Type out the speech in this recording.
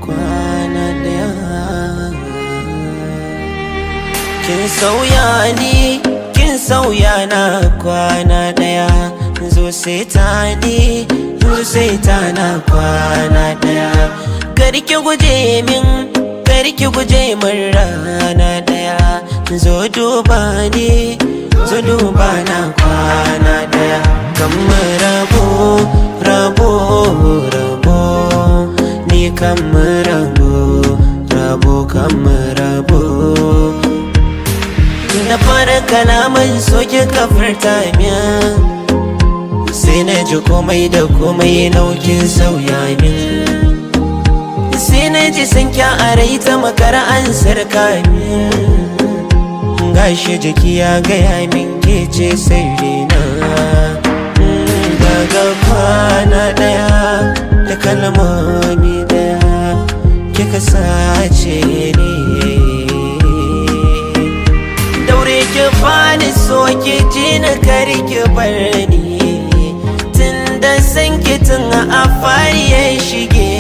kwana daya. Kin sauya ni, kin sauya na kwana daya. Zo sai ta ni, zo sai ta na kwana daya. Karki guje min, karki guje min rana daya. Zo duba ni, zo duba na kwana daya. Kamar rabo, rabo, rabo, ni kamar rabo, rabo kamar rabo. Na fara kalaman soke kafarta min, sai na ji komai da komai naukin sauya min. Sai na ji sun kya a rai ta makara an sarka min. Gashi jiki ya gaya min ke ce sirrina. Daga kwana daya da kalmomi daya kika sace ni. Daure ki bani so ki ji na kari ki bar ni. Tun da san ki tun a fari ya shige